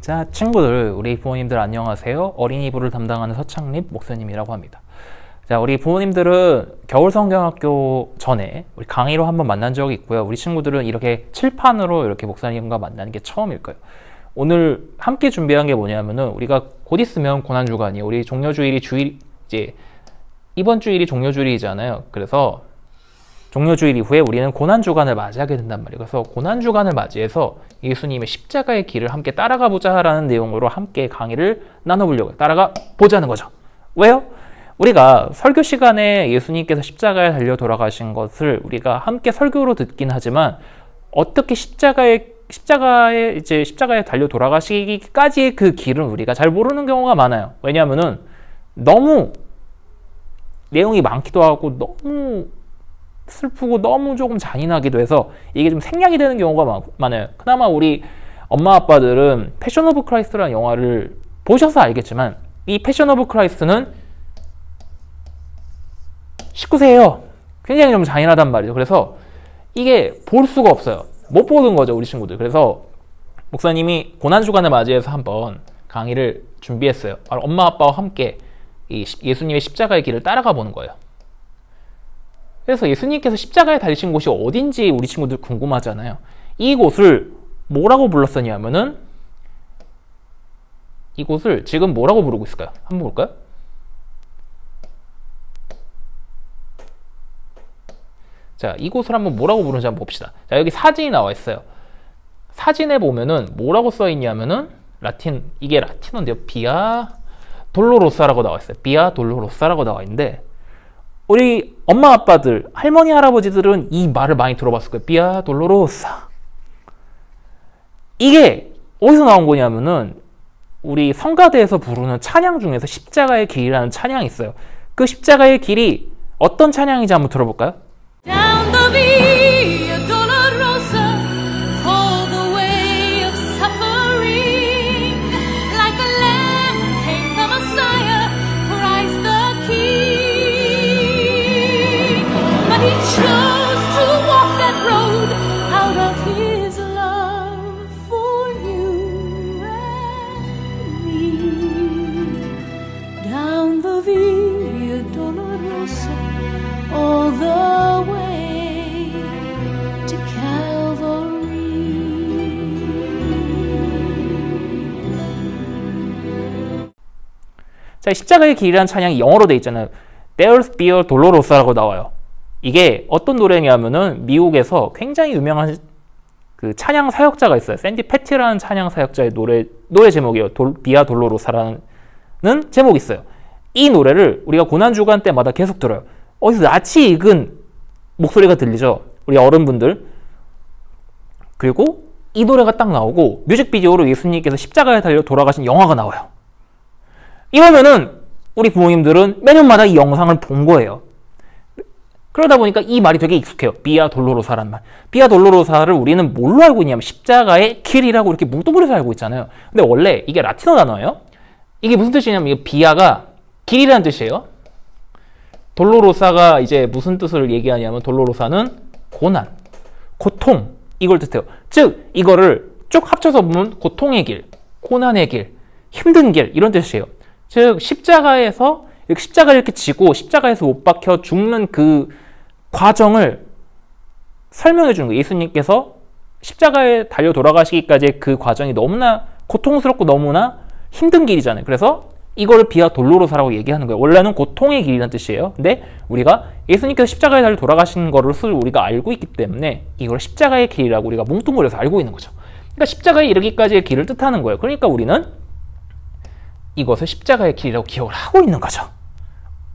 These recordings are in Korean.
자, 친구들, 우리 부모님들 안녕하세요. 어린이부를 담당하는 서창립 목사님이라고 합니다. 자, 우리 부모님들은 겨울성경학교 전에 우리 강의로 한번 만난 적이 있고요. 우리 친구들은 이렇게 칠판으로 이렇게 목사님과 만나는 게 처음일 거예요. 오늘 함께 준비한 게 뭐냐면은 우리가 곧 있으면 고난주간이에요. 우리 종려주일이 이제 이번 주일이 종려주일이잖아요. 그래서 종려주일 이후에 우리는 고난주간을 맞이하게 된단 말이에요. 그래서 고난주간을 맞이해서 예수님의 십자가의 길을 함께 따라가 보자 라는 내용으로 함께 강의를 나눠보려고요. 따라가 보자는 거죠. 왜요? 우리가 설교 시간에 예수님께서 십자가에 달려 돌아가신 것을 우리가 함께 설교로 듣긴 하지만 어떻게 십자가에 달려 돌아가시기까지의 그 길은 우리가 잘 모르는 경우가 많아요. 왜냐하면은 너무 내용이 많기도 하고 너무 슬프고 너무 조금 잔인하기도 해서 이게 좀 생략이 되는 경우가 많아요. 그나마 우리 엄마 아빠들은 패션 오브 크라이스트라는 영화를 보셔서 알겠지만 이 패션 오브 크라이스트는 19세예요. 굉장히 좀 잔인하단 말이죠. 그래서 이게 볼 수가 없어요. 못 보는 거죠, 우리 친구들. 그래서 목사님이 고난주간을 맞이해서 한번 강의를 준비했어요. 바로 엄마 아빠와 함께 이 예수님의 십자가의 길을 따라가 보는 거예요. 그래서 예수님께서 십자가에 달리신 곳이 어딘지 우리 친구들 궁금하잖아요. 이곳을 뭐라고 불렀었냐면은 이곳을 지금 뭐라고 부르고 있을까요? 한번 볼까요? 자, 이곳을 한번 뭐라고 부르는지 한번 봅시다. 자, 여기 사진이 나와 있어요. 사진에 보면은 뭐라고 써 있냐면은 이게 라틴어인데요. 비아 돌로로사라고 나와 있어요. 비아 돌로로사라고 나와 있는데 우리 엄마 아빠들, 할머니 할아버지들은 이 말을 많이 들어봤을 거예요. 비아 돌로로사. 이게 어디서 나온 거냐면은 우리 성가대에서 부르는 찬양 중에서 십자가의 길이라는 찬양이 있어요. 그 십자가의 길이 어떤 찬양인지 한번 들어볼까요? Down the Via Dolorosa, all the way of suffering, like a lamb came the Messiah, Christ the King. But he chose to walk that road out of his love for you and me. Down the Via Dolorosa, all the way to Calvary. 자, 십자가의 길이라는 찬양이 영어로 돼 있잖아요. There's Beer Dolorosa라고 나와요. 이게 어떤 노래냐면은 미국에서 굉장히 유명한 그 찬양 사역자가 있어요. 샌디 패티라는 찬양 사역자의 노래 제목이에요. 비아 돌로로사라는 제목이 있어요. 이 노래를 우리가 고난주간 때마다 계속 들어요. 어디서 낯이 익은 목소리가 들리죠? 우리 어른분들. 그리고 이 노래가 딱 나오고 뮤직비디오로 예수님께서 십자가에 달려 돌아가신 영화가 나와요. 이러면은 우리 부모님들은 매년마다 이 영상을 본 거예요. 그러다 보니까 이 말이 되게 익숙해요. 비아 돌로로사라는 말. 비아 돌로로사를 우리는 뭘로 알고 있냐면 십자가의 길이라고 이렇게 뭉뚱그려서 알고 있잖아요. 근데 원래 이게 라틴어 단어예요. 이게 무슨 뜻이냐면 이게 비아가 길이라는 뜻이에요. 돌로로사가 이제 무슨 뜻을 얘기하냐면 돌로로사는 고난, 고통 이걸 뜻해요. 즉 이거를 쭉 합쳐서 보면 고통의 길, 고난의 길, 힘든 길 이런 뜻이에요. 즉 십자가에서 십자가를 이렇게 지고 십자가에서 못 박혀 죽는 그 과정을 설명해 주는 거예요. 예수님께서 십자가에 달려 돌아가시기까지의 그 과정이 너무나 고통스럽고 너무나 힘든 길이잖아요. 그래서 이거를 비아 돌로로사라고 얘기하는 거예요. 원래는 고통의 길이라는 뜻이에요. 근데 우리가 예수님께서 십자가에 달려 돌아가신 거를 우리가 알고 있기 때문에 이걸 십자가의 길이라고 우리가 뭉뚱그려서 알고 있는 거죠. 그러니까 십자가에 이르기까지의 길을 뜻하는 거예요. 그러니까 우리는 이것을 십자가의 길이라고 기억을 하고 있는 거죠.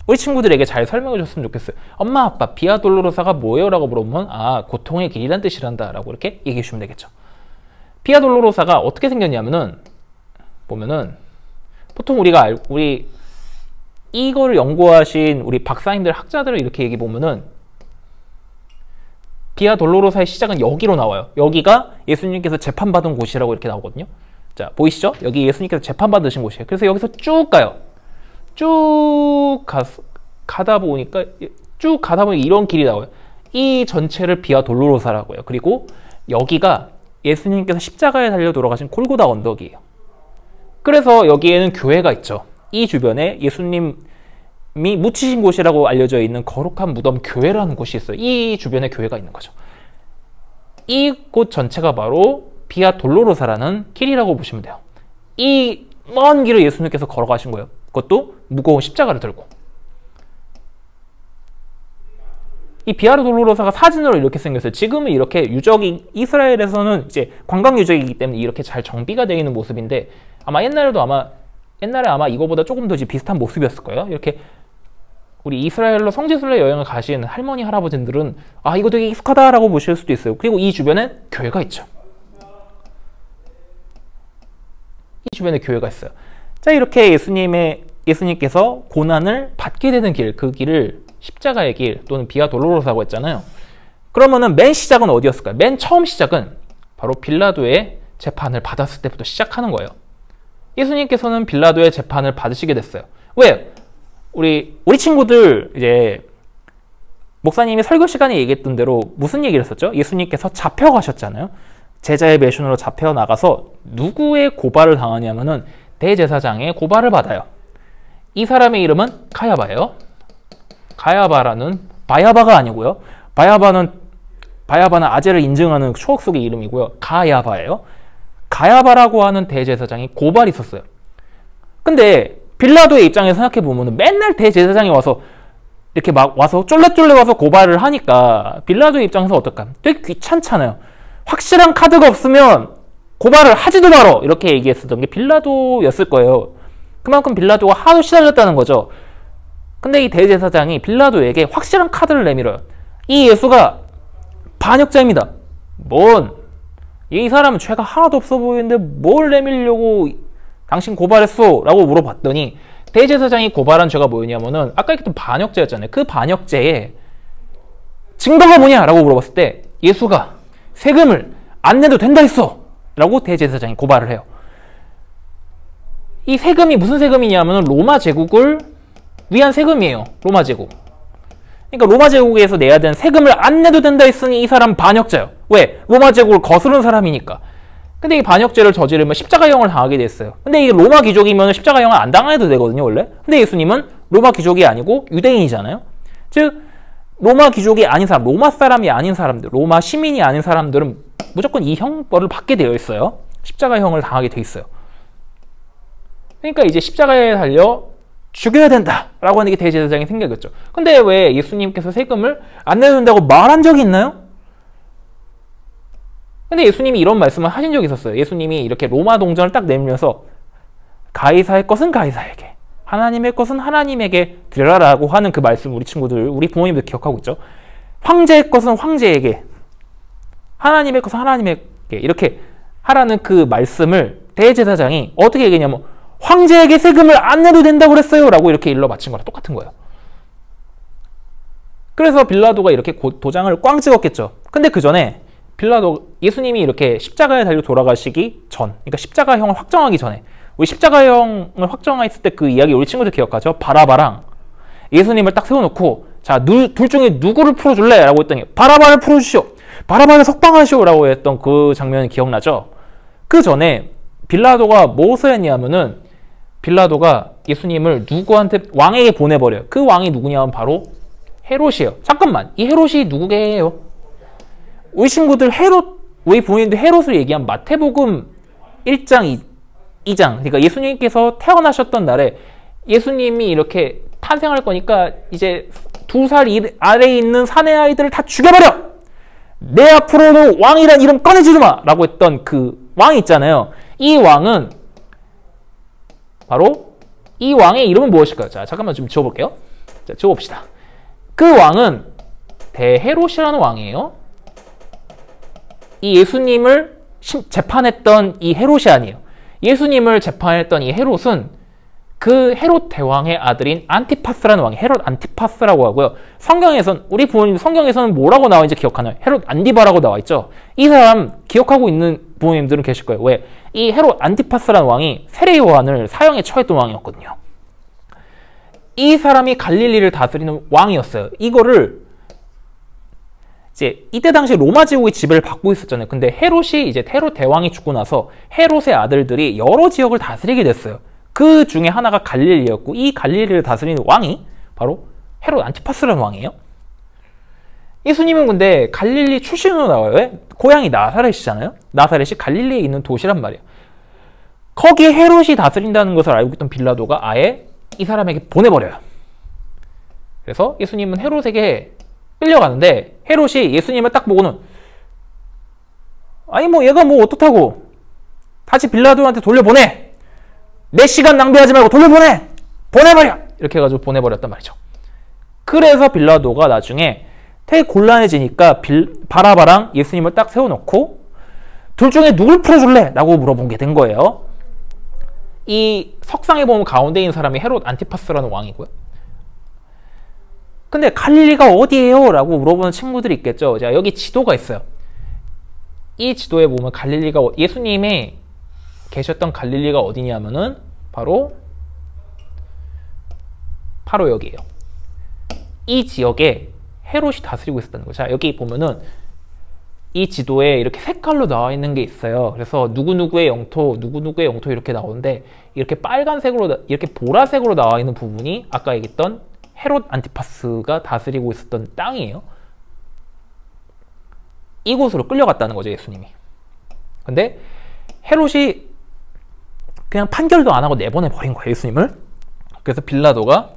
우리 친구들에게 잘 설명해 줬으면 좋겠어요. 엄마 아빠 비아 돌로로사가 뭐예요? 라고 물어보면 아 고통의 길이란 뜻이란다 라고 이렇게 얘기해 주시면 되겠죠. 비아 돌로로사가 어떻게 생겼냐면은 보면은 보통 우리 이거를 연구하신 우리 박사님들 학자들을 이렇게 얘기해 보면은 비아 돌로로사의 시작은 여기로 나와요. 여기가 예수님께서 재판받은 곳이라고 이렇게 나오거든요. 자, 보이시죠? 여기 예수님께서 재판받으신 곳이에요. 그래서 여기서 쭉 가요. 쭉 가다 보니까 이런 길이 나와요. 이 전체를 비아 돌로로사라고 해요. 그리고 여기가 예수님께서 십자가에 달려 돌아가신 골고다 언덕이에요. 그래서 여기에는 교회가 있죠. 이 주변에 예수님이 묻히신 곳이라고 알려져 있는 거룩한 무덤 교회라는 곳이 있어요. 이 주변에 교회가 있는 거죠. 이곳 전체가 바로 비아 돌로로사라는 길이라고 보시면 돼요. 이 먼 길을 예수님께서 걸어가신 거예요. 그것도 무거운 십자가를 들고. 이 비아 돌로로사가 사진으로 이렇게 생겼어요. 지금은 이렇게 유적이 이스라엘에서는 이제 관광 유적이기 때문에 이렇게 잘 정비가 되어 있는 모습인데 아마 옛날에 이거보다 조금 더 비슷한 모습이었을 거예요. 이렇게 우리 이스라엘로 성지순례 여행을 가신 할머니 할아버지들은 아 이거 되게 익숙하다라고 보실 수도 있어요. 그리고 이 주변에 교회가 있죠. 이 주변에 교회가 있어요. 자, 이렇게 예수님께서 고난을 받게 되는 길, 그 길을 십자가의 길 또는 비아 돌로로사라고 했잖아요. 그러면은 맨 시작은 어디였을까요? 맨 처음 시작은 바로 빌라도의 재판을 받았을 때부터 시작하는 거예요. 예수님께서는 빌라도의 재판을 받으시게 됐어요. 왜? 우리 친구들 이제 목사님이 설교 시간에 얘기했던 대로 무슨 얘기를 했었죠? 예수님께서 잡혀가셨잖아요. 제자의 매춘으로 잡혀나가서 누구의 고발을 당하냐면은 대제사장의 고발을 받아요. 이 사람의 이름은 가야바예요. 가야바라는 바야바가 아니고요. 바야바는 아재를 인증하는 추억 속의 이름이고요. 가야바예요. 가야바라고 하는 대제사장이 고발이 있었어요. 근데 빌라도의 입장에서 생각해보면 맨날 대제사장이 와서 이렇게 막 와서 쫄래쫄래 와서 고발을 하니까 빌라도의 입장에서 어떨까? 되게 귀찮잖아요. 확실한 카드가 없으면 고발을 하지도 말어 이렇게 얘기했었던 게 빌라도였을 거예요. 그만큼 빌라도가 하도 시달렸다는 거죠. 근데 이 대제사장이 빌라도에게 확실한 카드를 내밀어요. 이 예수가 반역자입니다. 이 사람은 죄가 하나도 없어 보이는데 뭘 내밀려고 당신 고발했어? 라고 물어봤더니 대제사장이 고발한 죄가 뭐였냐면은 아까 얘기했던 반역죄였잖아요. 그 반역죄의 증거가 뭐냐? 라고 물어봤을 때 예수가 세금을 안 내도 된다 했어! 라고 대제사장이 고발을 해요. 이 세금이 무슨 세금이냐면 로마 제국을 위한 세금이에요. 로마 제국. 그러니까 로마 제국에서 내야 되는 세금을 안 내도 된다 했으니 이 사람 반역자예요. 왜? 로마 제국을 거스른 사람이니까. 근데 이 반역죄를 저지르면 십자가형을 당하게 됐어요. 근데 이게 로마 귀족이면 십자가형을 안 당해도 되거든요, 원래. 근데 예수님은 로마 귀족이 아니고 유대인이잖아요. 즉 로마 귀족이 아닌 사람, 로마 사람이 아닌 사람들, 로마 시민이 아닌 사람들은 무조건 이 형벌을 받게 되어 있어요. 십자가형을 당하게 돼 있어요. 그러니까 이제 십자가에 달려 죽여야 된다라고 하는 게 대제사장의 생각이었죠. 근데 왜 예수님께서 세금을 안 내도 된다고 말한 적이 있나요? 근데 예수님이 이런 말씀을 하신 적이 있었어요. 예수님이 이렇게 로마 동전을 딱 내밀면서 가이사의 것은 가이사에게, 하나님의 것은 하나님에게 드려라라고 하는 그 말씀 우리 친구들, 우리 부모님들 기억하고 있죠? 황제의 것은 황제에게, 하나님의 것은 하나님에게 이렇게 하라는 그 말씀을 대제사장이 어떻게 얘기했냐면 황제에게 세금을 안 내도 된다고 그랬어요 라고 이렇게 일러 바친 거랑 똑같은 거예요. 그래서 빌라도가 이렇게 도장을 꽝 찍었겠죠. 근데 그 전에 예수님이 이렇게 십자가에 달려 돌아가시기 전, 그러니까 십자가형을 확정하기 전에, 우리 십자가형을 확정했을 때 그 이야기 우리 친구들 기억하죠? 바라바랑 예수님을 딱 세워놓고 자, 둘 중에 누구를 풀어줄래? 라고 했더니 바라바를 풀어주시오, 바라바를 석방하시오 라고 했던 그 장면이 기억나죠? 그 전에 빌라도가 무엇을 했냐면은 빌라도가 예수님을 누구한테, 왕에게 보내버려요. 그 왕이 누구냐면 바로 헤롯이에요. 잠깐만, 이 헤롯이 누구게요? 우리 친구들 우리 부모님들 헤롯을 얘기한 마태복음 1장, 2장. 그러니까 예수님께서 태어나셨던 날에 예수님이 이렇게 탄생할 거니까 이제 2살 아래에 있는 사내 아이들을 다 죽여버려! 내 앞으로는 왕이란 이름 꺼내지도 마! 라고 했던 그 왕이 있잖아요. 이 왕은 바로 이 왕의 이름은 무엇일까요? 자, 잠깐만 좀 지워볼게요. 자, 지워봅시다. 그 왕은 대헤롯이라는 왕이에요. 이 예수님을 재판했던 이 헤롯이 아니에요. 예수님을 재판했던 이 헤롯은 그 헤롯 대왕의 아들인 안티파스라는 왕이, 헤롯 안티파스라고 하고요. 우리 부모님 성경에서는 뭐라고 나와 있는지 기억하나요? 헤롯 안디바라고 나와 있죠. 이 사람 기억하고 있는 부모님들은 계실 거예요. 왜? 이 헤롯 안티파스라는 왕이 세례 요한을 사형에 처했던 왕이었거든요. 이 사람이 갈릴리를 다스리는 왕이었어요. 이제 이때 당시 로마 제국의 지배를 받고 있었잖아요. 근데 헤롯이 이제 헤롯 대왕이 죽고 나서 헤롯의 아들들이 여러 지역을 다스리게 됐어요. 그 중에 하나가 갈릴리였고 이 갈릴리를 다스리는 왕이 바로 헤롯 안티파스라는 왕이에요. 예수님은 근데 갈릴리 출신으로 나와요. 왜? 고향이 나사렛이잖아요. 나사렛이 갈릴리에 있는 도시란 말이에요. 거기에 헤롯이 다스린다는 것을 알고 있던 빌라도가 아예 이 사람에게 보내버려요. 그래서 예수님은 헤롯에게 끌려가는데 헤롯이 예수님을 딱 보고는 아니 뭐 얘가 뭐 어떻다고 다시 빌라도한테 돌려보내! 내 시간 낭비하지 말고 돌려보내! 보내버려! 이렇게 해가지고 보내버렸단 말이죠. 그래서 빌라도가 나중에 되게 곤란해지니까 바라바랑 예수님을 딱 세워놓고 둘 중에 누굴 풀어줄래? 라고 물어본 게 된 거예요. 이 석상에 보면 가운데 있는 사람이 헤롯 안티파스라는 왕이고요. 근데 갈릴리가 어디예요? 라고 물어보는 친구들이 있겠죠. 자, 여기 지도가 있어요. 이 지도에 보면 갈릴리가 예수님이 계셨던 갈릴리가 어디냐면은 바로 여기예요. 이 지역에 헤롯이 다스리고 있었다는 거죠. 자, 여기 보면은 이 지도에 이렇게 색깔로 나와 있는 게 있어요. 그래서 누구누구의 영토, 누구누구의 영토 이렇게 나오는데 이렇게 빨간색으로, 이렇게 보라색으로 나와 있는 부분이 아까 얘기했던 헤롯 안티파스가 다스리고 있었던 땅이에요. 이곳으로 끌려갔다는 거죠, 예수님이. 근데 헤롯이 그냥 판결도 안 하고 내보내버린 거예요, 예수님을. 그래서 빌라도가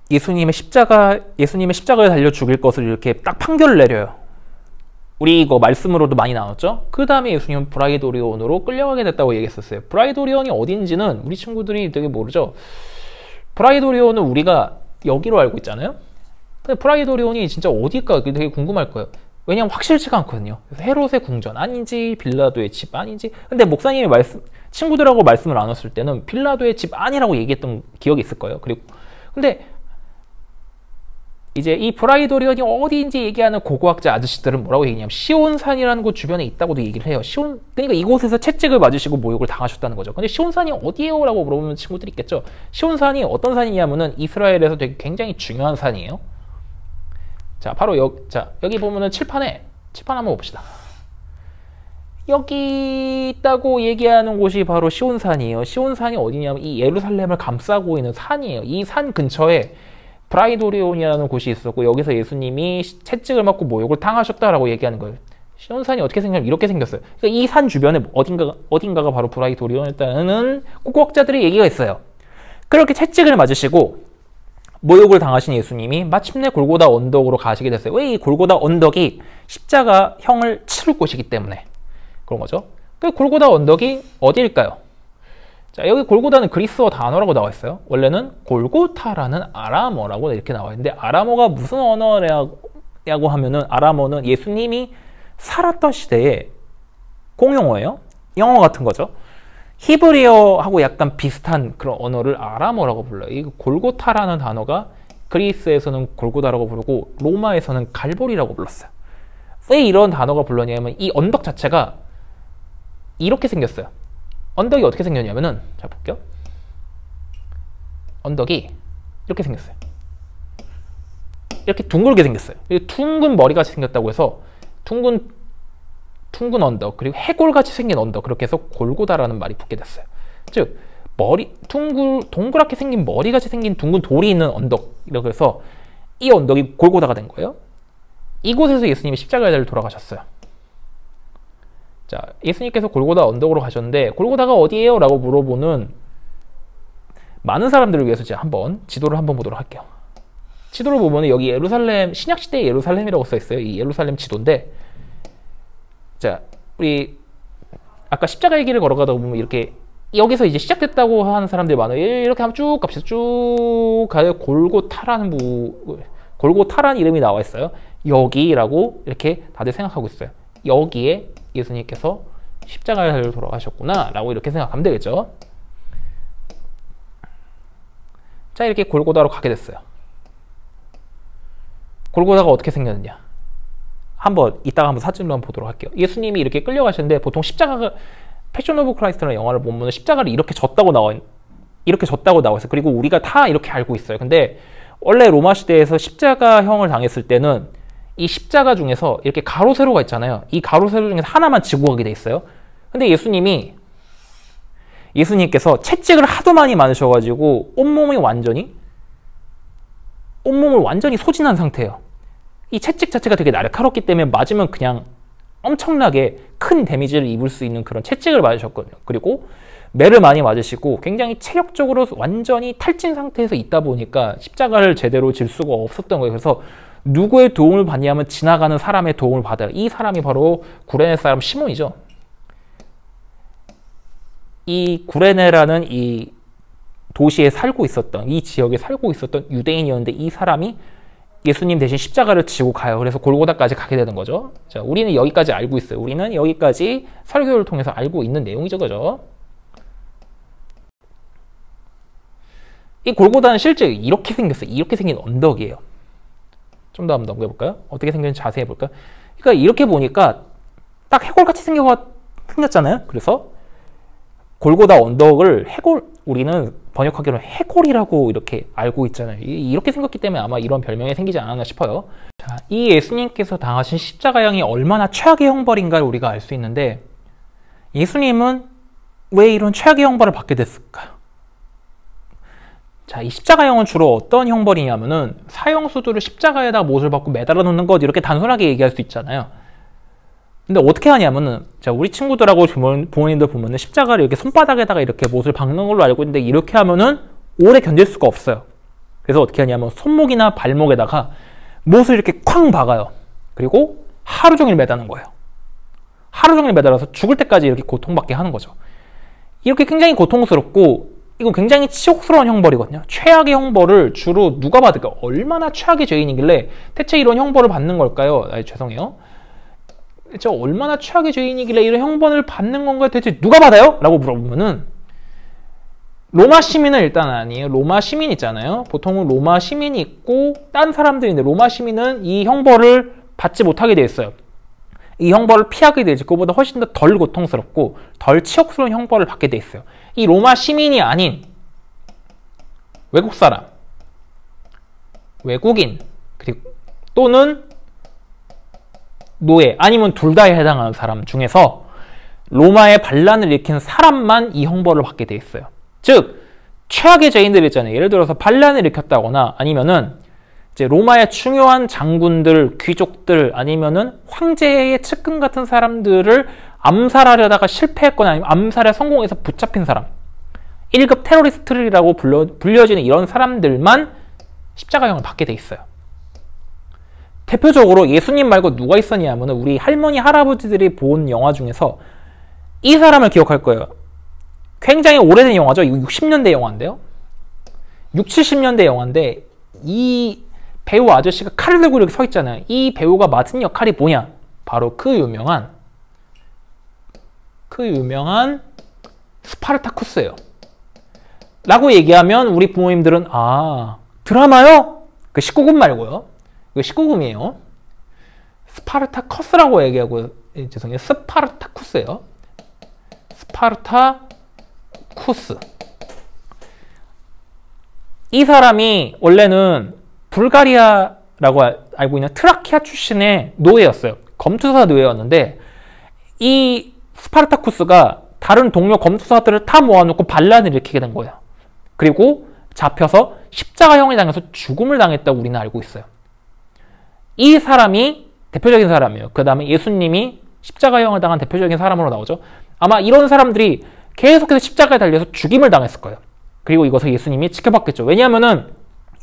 예수님의 십자가에 달려 죽일 것을 이렇게 딱 판결을 내려요. 우리 이거 말씀으로도 많이 나눴죠? 그 다음에 예수님은 브라이도리온으로 끌려가게 됐다고 얘기했었어요. 브라이도리온이 어딘지는 우리 친구들이 되게 모르죠? 브라이도리온은 우리가 여기로 알고 있잖아요? 근데 브라이도리온이 진짜 어디일까 되게 궁금할 거예요. 왜냐면 확실치가 않거든요. 그래서 헤롯의 궁전 아닌지 빌라도의 집 아닌지. 근데 목사님이 친구들하고 말씀을 나눴을 때는 빌라도의 집 아니라고 얘기했던 기억이 있을 거예요. 그리고 근데 이제 이 브라이도리온이 어디인지 얘기하는 고고학자 아저씨들은 뭐라고 얘기냐면 시온산이라는 곳 주변에 있다고도 얘기를 해요. 그러니까 이곳에서 채찍을 맞으시고 모욕을 당하셨다는 거죠. 근데 시온산이 어디예요? 라고 물어보는 친구들이 있겠죠. 시온산이 어떤 산이냐면은 이스라엘에서 되게 굉장히 중요한 산이에요. 자, 바로 여기 보면은 칠판 한번 봅시다. 여기 있다고 얘기하는 곳이 바로 시온산이에요. 시온산이 어디냐면 이 예루살렘을 감싸고 있는 산이에요. 이 산 근처에 브라이도리온이라는 곳이 있었고 여기서 예수님이 채찍을 맞고 모욕을 당하셨다라고 얘기하는 거예요. 시온산이 어떻게 생겼냐면 이렇게 생겼어요. 그러니까 이 산 주변에 어딘가가 바로 브라이도리온이었다는 고고학자들의 얘기가 있어요. 그렇게 채찍을 맞으시고 모욕을 당하신 예수님이 마침내 골고다 언덕으로 가시게 됐어요. 왜 이 골고다 언덕이 십자가형을 치를 곳이기 때문에 그런 거죠. 그 골고다 언덕이 어디일까요? 자, 여기 골고다는 그리스어 단어라고 나와 있어요. 원래는 골고타라는 아람어라고 이렇게 나와 있는데 아람어가 무슨 언어냐고 하면은 아람어는 예수님이 살았던 시대의 공용어예요. 영어 같은 거죠. 히브리어하고 약간 비슷한 그런 언어를 아람어라고 불러요. 이 골고타라는 단어가 그리스에서는 골고다라고 부르고 로마에서는 갈보리라고 불렀어요. 왜 이런 단어가 불렀냐면 이 언덕 자체가 이렇게 생겼어요. 언덕이 어떻게 생겼냐면은 자 볼게요. 언덕이 이렇게 생겼어요. 이렇게 둥글게 생겼어요. 둥근 머리같이 생겼다고 해서 둥근 언덕 그리고 해골같이 생긴 언덕 그렇게 해서 골고다라는 말이 붙게 됐어요. 즉 동그랗게 생긴 머리같이 생긴 둥근 돌이 있는 언덕 이렇게 해서 이 언덕이 골고다가 된 거예요. 이곳에서 예수님이 십자가에 달려 돌아가셨어요. 자, 예수님께서 골고다 언덕으로 가셨는데 골고다가 어디예요? 라고 물어보는 많은 사람들을 위해서 제가 지도를 한번 보도록 할게요. 지도를 보면 여기 예루살렘, 신약시대의 예루살렘이라고 써있어요. 이 예루살렘 지도인데 자, 우리 아까 십자가의 길을 걸어가다 보면 이렇게 여기서 이제 시작됐다고 하는 사람들이 많아요. 이렇게 한번 쭉 갑시다. 쭉 가요. 골고타라는 이름이 나와 있어요. 여기라고 이렇게 다들 생각하고 있어요. 여기에 예수님께서 십자가를 돌아가셨구나 라고 이렇게 생각하면 되겠죠. 자, 이렇게 골고다로 가게 됐어요. 골고다가 어떻게 생겼느냐 이따가 한번 사진으로 한번 보도록 할게요. 예수님이 이렇게 끌려가시는데 보통 십자가가 패션 오브 크라이스트라는 영화를 보면 십자가를 이렇게 졌다고 나와 있어요. 그리고 우리가 다 이렇게 알고 있어요. 근데 원래 로마 시대에서 십자가형을 당했을 때는 이 십자가 중에서 이렇게 가로 세로가 있잖아요. 이 가로 세로 중에서 하나만 지고 가게 돼 있어요. 근데 예수님께서 채찍을 하도 많이 맞으셔가지고 온몸을 완전히 소진한 상태예요. 이 채찍 자체가 되게 날카롭기 때문에 맞으면 그냥 엄청나게 큰 데미지를 입을 수 있는 그런 채찍을 맞으셨거든요. 그리고 매를 많이 맞으시고 굉장히 체력적으로 완전히 탈진 상태에서 있다 보니까 십자가를 제대로 질 수가 없었던 거예요. 그래서 누구의 도움을 받냐면 지나가는 사람의 도움을 받아요. 이 사람이 바로 구레네 사람 시몬이죠. 이 구레네라는 이 도시에 살고 있었던, 이 지역에 살고 있었던 유대인이었는데 이 사람이 예수님 대신 십자가를 지고 가요. 그래서 골고다까지 가게 되는 거죠. 자, 우리는 여기까지 알고 있어요. 우리는 여기까지 설교를 통해서 알고 있는 내용이죠. 그죠? 이 골고다는 실제 이렇게 생겼어요. 이렇게 생긴 언덕이에요. 좀 더 한번 넘겨볼까요? 어떻게 생겼는지 자세히 해볼까요? 그러니까 이렇게 보니까 딱 해골같이 생겼잖아요. 그래서 골고다 언덕을 우리는 번역하기로 해골이라고 이렇게 알고 있잖아요. 이렇게 생겼기 때문에 아마 이런 별명이 생기지 않았나 싶어요. 자, 이 예수님께서 당하신 십자가형이 얼마나 최악의 형벌인가를 우리가 알 수 있는데 예수님은 왜 이런 최악의 형벌을 받게 됐을까요? 자, 이 십자가형은 주로 어떤 형벌이냐면은 사형수들을 십자가에다 못을 박고 매달아 놓는 것 이렇게 단순하게 얘기할 수 있잖아요. 근데 어떻게 하냐면은 자, 우리 친구들하고 부모님들 보면은 십자가를 이렇게 손바닥에다가 이렇게 못을 박는 걸로 알고 있는데 이렇게 하면은 오래 견딜 수가 없어요. 그래서 어떻게 하냐면 손목이나 발목에다가 못을 이렇게 쾅 박아요. 그리고 하루 종일 매다는 거예요. 하루 종일 매달아서 죽을 때까지 이렇게 고통받게 하는 거죠. 이렇게 굉장히 고통스럽고 이거 굉장히 치욕스러운 형벌이거든요. 최악의 형벌을 주로 누가 받을까? 얼마나 최악의 죄인이길래 대체 이런 형벌을 받는 걸까요? 죄송해요. 저 얼마나 최악의 죄인이길래 이런 형벌을 받는 건가요? 대체 누가 받아요? 라고 물어보면은 로마 시민은 일단 아니에요. 로마 시민 있잖아요. 보통은 로마 시민이 있고 딴 사람들인데 로마 시민은 이 형벌을 받지 못하게 돼 있어요. 이 형벌을 피하게 되지 그거보다 훨씬 더 덜 고통스럽고 덜 치욕스러운 형벌을 받게 돼 있어요. 이 로마 시민이 아닌 외국 사람, 외국인, 그리고 또는 노예 아니면 둘 다에 해당하는 사람 중에서 로마의 반란을 일으킨 사람만 이 형벌을 받게 돼 있어요. 즉 최악의 죄인들 있잖아요. 예를 들어서 반란을 일으켰다거나 아니면은 이제 로마의 중요한 장군들, 귀족들 아니면은 황제의 측근 같은 사람들을 암살하려다가 실패했거나 아니면 암살에 성공해서 붙잡힌 사람 1급 테러리스트라고 불려지는 이런 사람들만 십자가형을 받게 돼 있어요. 대표적으로 예수님 말고 누가 있었냐면 우리 할머니, 할아버지들이 본 영화 중에서 이 사람을 기억할 거예요. 굉장히 오래된 영화죠. 60년대 영화인데요. 60, 70년대 영화인데 이 배우 아저씨가 칼을 들고 이렇게 서 있잖아요. 이 배우가 맡은 역할이 뭐냐? 바로 그 유명한 스파르타쿠스예요. 라고 얘기하면 우리 부모님들은 아, 드라마요? 그 19금 말고요. 이거 19금이에요. 스파르타커스라고 얘기하고요. 죄송해요. 스파르타쿠스예요. 스파르타쿠스. 이 사람이 원래는 불가리아라고 알고 있는 트라키아 출신의 노예였어요. 검투사 노예였는데 이 스파르타쿠스가 다른 동료 검투사들을 다 모아놓고 반란을 일으키게 된 거예요. 그리고 잡혀서 십자가형을 당해서 죽음을 당했다고 우리는 알고 있어요. 이 사람이 대표적인 사람이에요. 그 다음에 예수님이 십자가형을 당한 대표적인 사람으로 나오죠. 아마 이런 사람들이 계속해서 십자가에 달려서 죽임을 당했을 거예요. 그리고 이것을 예수님이 지켜봤겠죠. 왜냐하면은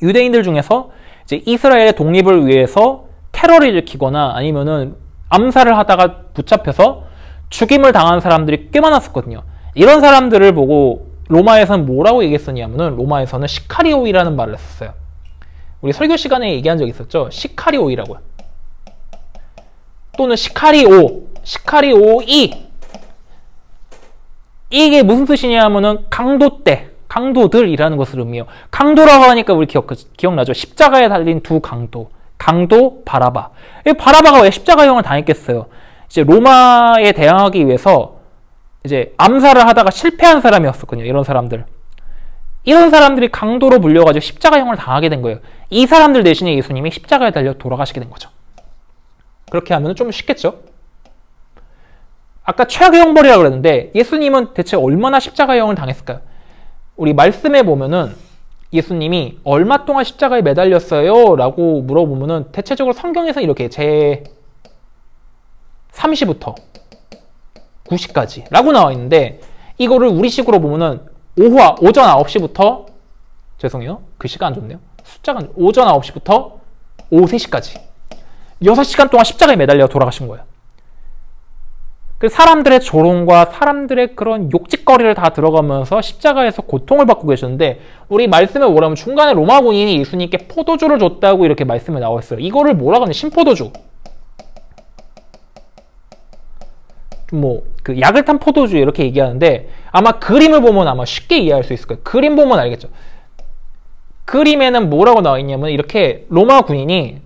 유대인들 중에서 이제 이스라엘의 독립을 위해서 테러를 일으키거나 아니면은 암살을 하다가 붙잡혀서 죽임을 당한 사람들이 꽤 많았었거든요. 이런 사람들을 보고 로마에서는 뭐라고 얘기했었냐면은 로마에서는 시카리오이라는 말을 했었어요. 우리 설교 시간에 얘기한 적 있었죠. 시카리오이라고요. 또는 시카리오이. 이게 무슨 뜻이냐면은 강도떼, 강도들이라는 것을 의미해요. 강도라고 하니까 우리 기억나죠? 십자가에 달린 두 강도. 강도 바라바. 이 바라바가 왜 십자가형을 당했겠어요? 이제 로마에 대항하기 위해서 이제 암살을 하다가 실패한 사람이었었거든요. 이런 사람들. 이런 사람들이 강도로 불려가지고 십자가형을 당하게 된 거예요. 이 사람들 대신에 예수님이 십자가에 달려 돌아가시게 된 거죠. 그렇게 하면 좀 쉽겠죠? 아까 최악의 형벌이라고 그랬는데 예수님은 대체 얼마나 십자가형을 당했을까요? 우리 말씀에 보면은 예수님이 얼마 동안 십자가에 매달렸어요? 라고 물어보면은 대체적으로 성경에서 이렇게 제 30부터 90까지 라고 나와 있는데 이거를 우리식으로 보면은 오전 9시부터 죄송해요. 글씨가 안 좋네요. 숫자가 오전 9시부터 오후 3시까지 6시간 동안 십자가에 매달려 돌아가신 거예요. 그 사람들의 조롱과 사람들의 그런 욕짓거리를 다 들어가면서 십자가에서 고통을 받고 계셨는데 우리 말씀에 뭐라면 중간에 로마 군인이 예수님께 포도주를 줬다고 이렇게 말씀에 나와 있어요. 이거를 뭐라고 하냐? 신포도주. 뭐 그 약을 탄 포도주 이렇게 얘기하는데 아마 그림을 보면 아마 쉽게 이해할 수 있을 거예요. 그림 보면 알겠죠. 그림에는 뭐라고 나와 있냐면 이렇게 로마 군인이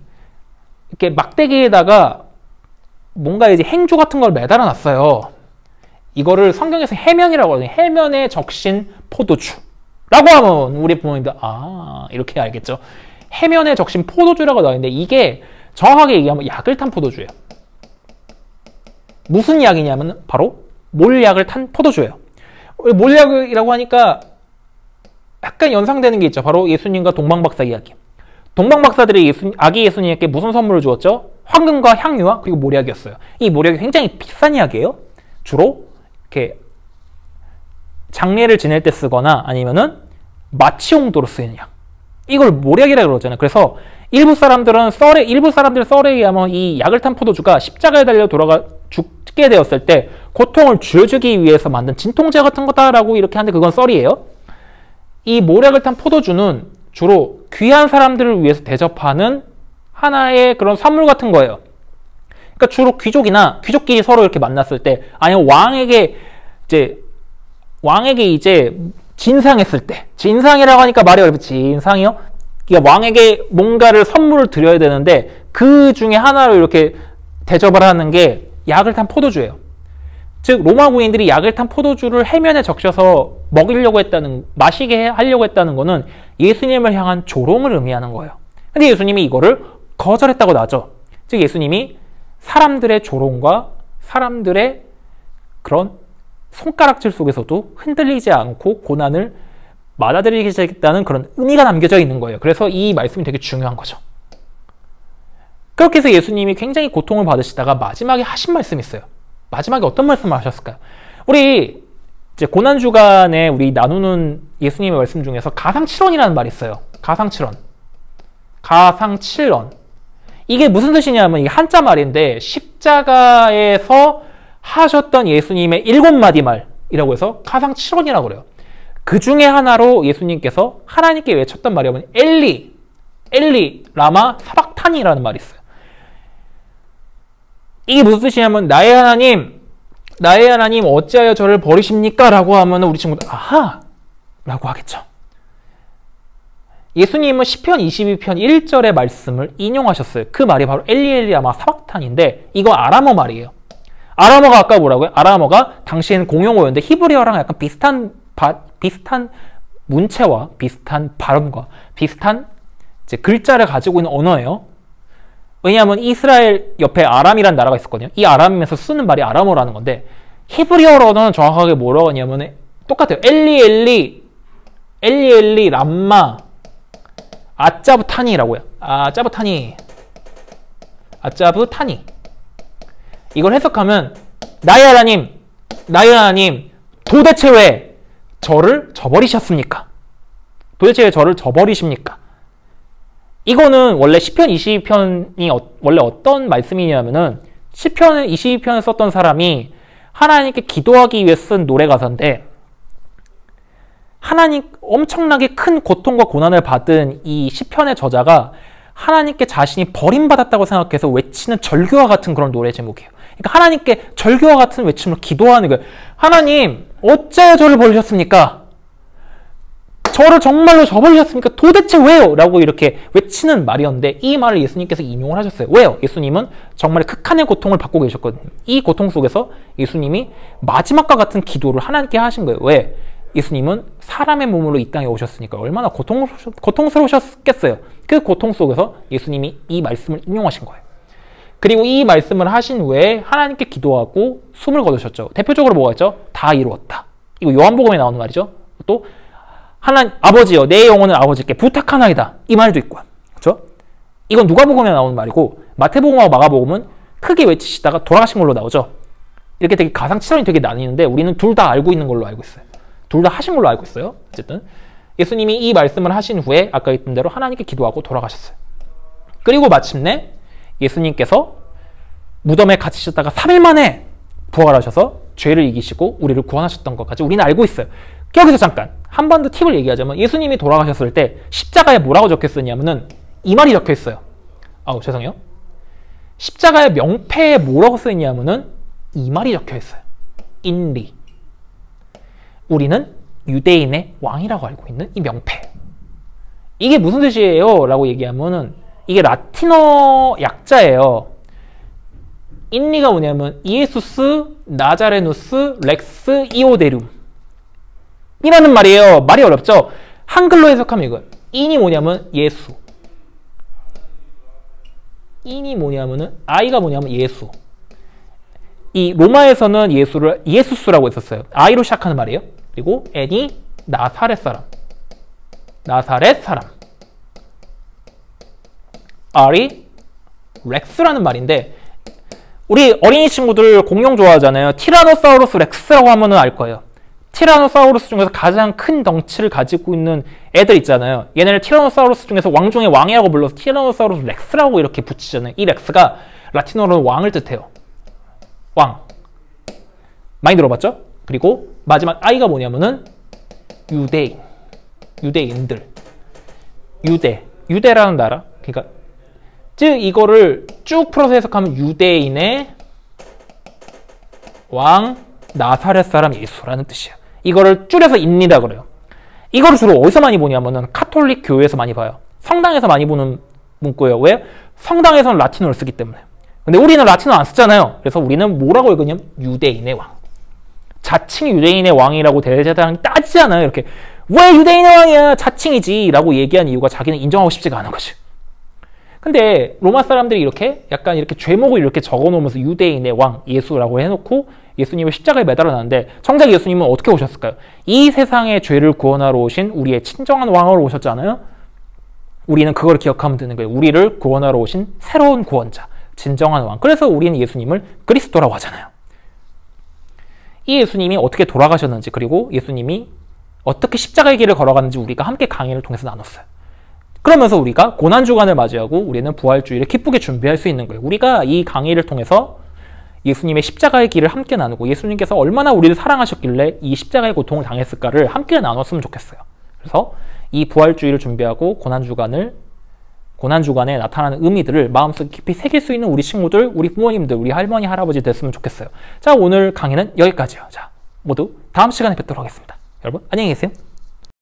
이렇게 막대기에다가 뭔가 이제 행주 같은 걸 매달아 놨어요. 이거를 성경에서 해면이라고 하거든요. 해면에 적신 포도주 라고 하면 우리 부모님들 이렇게 알겠죠. 해면에 적신 포도주라고 나와 있는데 이게 정확하게 얘기하면 약을 탄 포도주예요. 무슨 약이냐면 바로 몰약을 탄 포도주예요. 몰약이라고 하니까 약간 연상되는 게 있죠. 바로 예수님과 동방박사 이야기. 동방박사들이 아기 예수님께 무슨 선물을 주었죠? 황금과 향유와 그리고 몰약이었어요. 이 몰약이 굉장히 비싼 약이에요. 주로 이렇게 장례를 지낼 때 쓰거나 아니면은 마취 용도로 쓰이는 약. 이걸 몰약이라고 그러잖아요. 그래서 일부 사람들 썰에 의하면 이 약을 탄 포도주가 십자가에 달려 죽게 되었을 때 고통을 줄여주기 위해서 만든 진통제 같은 거다라고 이렇게 하는데 그건 썰이에요. 이 몰약을 탄 포도주는 주로 귀한 사람들을 위해서 대접하는 하나의 그런 선물 같은 거예요. 그러니까 주로 귀족끼리 서로 이렇게 만났을 때 아니면 왕에게 이제 진상했을 때 진상이라고 하니까 말이 어렵지 진상이요? 그러니까 왕에게 뭔가를 선물을 드려야 되는데 그 중에 하나로 이렇게 대접을 하는 게 약을 탄 포도주예요. 즉 로마 군인들이 약을 탄 포도주를 해면에 적셔서 마시게 하려고 했다는 거는 예수님을 향한 조롱을 의미하는 거예요. 근데 예수님이 이거를 거절했다고 나죠. 즉 예수님이 사람들의 조롱과 사람들의 그런 손가락질 속에서도 흔들리지 않고 고난을 받아들이겠다는 그런 의미가 남겨져 있는 거예요. 그래서 이 말씀이 되게 중요한 거죠. 그렇게 해서 예수님이 굉장히 고통을 받으시다가 마지막에 하신 말씀이 있어요. 마지막에 어떤 말씀을 하셨을까요? 우리 이제 고난주간에 우리 나누는 예수님의 말씀 중에서 가상칠언이라는 말이 있어요. 가상칠언. 이게 무슨 뜻이냐면 이게 한자 말인데 십자가에서 하셨던 예수님의 7마디 말이라고 해서 가상칠언이라고 그래요. 그 중에 하나로 예수님께서 하나님께 외쳤던 말이 뭐냐면 엘리 라마 사박타니라는 말이 있어요. 이게 무슨 뜻이냐면 나의 하나님 어찌하여 저를 버리십니까? 라고 하면 우리 친구들 아하! 라고 하겠죠. 예수님은 시편 22편 1절의 말씀을 인용하셨어요. 그 말이 바로 엘리 라마 사박탄인데 이거 아람어 말이에요. 아람어가 아까 뭐라고요? 아람어가 당시에는 공용어였는데 히브리어랑 약간 비슷한 문체와 비슷한 발음과 비슷한 이제 글자를 가지고 있는 언어예요. 왜냐하면 이스라엘 옆에 아람이라는 나라가 있었거든요. 이 아람에서 쓰는 말이 아람어라는 건데 히브리어로는 정확하게 뭐라고 하냐면 똑같아요. 엘리 람마 아짜브타니라고요. 아짜브타니 이걸 해석하면 나의 하나님 도대체 왜 저를 저버리셨습니까? 도대체 왜 저를 저버리십니까? 이거는 원래 시편 22편이 원래 어떤 말씀이냐면은 시편 22편을 썼던 사람이 하나님께 기도하기 위해 쓴 노래 가사인데 하나님 엄청나게 큰 고통과 고난을 받은 이 시편의 저자가 하나님께 자신이 버림받았다고 생각해서 외치는 절규와 같은 그런 노래 제목이에요. 그러니까 하나님께 절규와 같은 외침으로 기도하는 거예요. 하나님 어째 저를 버리셨습니까? 저를 정말로 저버리셨습니까? 도대체 왜요? 라고 이렇게 외치는 말이었는데 이 말을 예수님께서 인용을 하셨어요. 왜요? 예수님은 정말 극한의 고통을 받고 계셨거든요. 이 고통 속에서 예수님이 마지막과 같은 기도를 하나님께 하신 거예요. 왜? 예수님은 사람의 몸으로 이 땅에 오셨으니까 얼마나 고통스러우셨겠어요. 그 고통 속에서 예수님이 이 말씀을 인용하신 거예요. 그리고 이 말씀을 하신 후에 하나님께 기도하고 숨을 거두셨죠. 대표적으로 뭐가 있죠? 다 이루었다. 이거 요한복음에 나오는 말이죠. 또 하나님 아버지여 내 영혼은 아버지께 부탁하나이다. 이 말도 있고요. 그렇죠? 이건 누가복음에 나오는 말이고 마태복음하고 마가복음은 크게 외치시다가 돌아가신 걸로 나오죠. 이렇게 되게 가상치론이 되게 나뉘는데 우리는 둘 다 알고 있는 걸로 알고 있어요. 둘 다 하신 걸로 알고 있어요. 어쨌든 예수님이 이 말씀을 하신 후에 아까 했던 대로 하나님께 기도하고 돌아가셨어요. 그리고 마침내 예수님께서 무덤에 갇히셨다가 3일 만에 부활하셔서 죄를 이기시고 우리를 구원하셨던 것까지 우리는 알고 있어요. 여기서 잠깐 한 번 더 팁을 얘기하자면 예수님이 돌아가셨을 때 십자가에 뭐라고 적혀있었냐면은 이 말이 적혀있어요. 아우 죄송해요. 십자가의 명패에 뭐라고 써있냐면은 이 말이 적혀있어요. 인리. 우리는 유대인의 왕이라고 알고 있는 이 명패. 이게 무슨 뜻이에요? 라고 얘기하면은 이게 라틴어 약자예요. 인리가 뭐냐면 이에수스 나자레누스 렉스 이오데룸 이라는 말이에요. 말이 어렵죠? 한글로 해석하면 이거 인이 뭐냐면 예수, 인이 뭐냐면은 아이가 뭐냐면 예수. 이 로마에서는 예수를 예수스라고 했었어요. 아이로 시작하는 말이에요. 그리고 n이 나사렛 사람, 나사렛 사람. r이 렉스라는 말인데 우리 어린이 친구들 공룡 좋아하잖아요. 티라노사우루스 렉스라고 하면은 알 거예요. 티라노사우루스 중에서 가장 큰 덩치를 가지고 있는 애들 있잖아요. 얘네를 티라노사우루스 중에서 왕 중의 왕이라고 불러서 티라노사우루스 렉스라고 이렇게 붙이잖아요. 이 렉스가 라틴어로는 왕을 뜻해요. 왕. 많이 들어봤죠? 그리고 마지막 I가 뭐냐면은 유대인. 유대인들. 유대라는 나라. 그러니까 즉 이거를 쭉 풀어서 해석하면 유대인의 왕 나사렛 사람 예수라는 뜻이야. 이거를 줄여서 인리라 그래요. 이거를 주로 어디서 많이 보냐면은 카톨릭 교회에서 많이 봐요. 성당에서 많이 보는 문구예요. 왜? 성당에서는 라틴어를 쓰기 때문에. 근데 우리는 라틴어 안 쓰잖아요. 그래서 우리는 뭐라고 읽으냐면 유대인의 왕. 자칭 유대인의 왕이라고 대제사장이 따지지 않아요. 이렇게 왜 유대인의 왕이야? 자칭이지 라고 얘기한 이유가 자기는 인정하고 싶지가 않은 거지. 근데 로마 사람들이 이렇게 약간 이렇게 죄목을 이렇게 적어놓으면서 유대인의 왕 예수라고 해놓고 예수님을 십자가에 매달아놨는데 정작 예수님은 어떻게 오셨을까요? 이 세상의 죄를 구원하러 오신 우리의 친정한 왕으로 오셨잖아요. 우리는 그걸 기억하면 되는 거예요. 우리를 구원하러 오신 새로운 구원자, 진정한 왕. 그래서 우리는 예수님을 그리스도라고 하잖아요. 이 예수님이 어떻게 돌아가셨는지 그리고 예수님이 어떻게 십자가의 길을 걸어갔는지 우리가 함께 강의를 통해서 나눴어요. 그러면서 우리가 고난주간을 맞이하고 우리는 부활주일을 기쁘게 준비할 수 있는 거예요. 우리가 이 강의를 통해서 예수님의 십자가의 길을 함께 나누고 예수님께서 얼마나 우리를 사랑하셨길래 이 십자가의 고통을 당했을까를 함께 나눴으면 좋겠어요. 그래서 이 부활주일을 준비하고 고난주간에 나타나는 의미들을 마음속 깊이 새길 수 있는 우리 친구들, 우리 부모님들, 우리 할머니, 할아버지 됐으면 좋겠어요. 자, 오늘 강의는 여기까지요. 자, 모두 다음 시간에 뵙도록 하겠습니다. 여러분, 안녕히 계세요.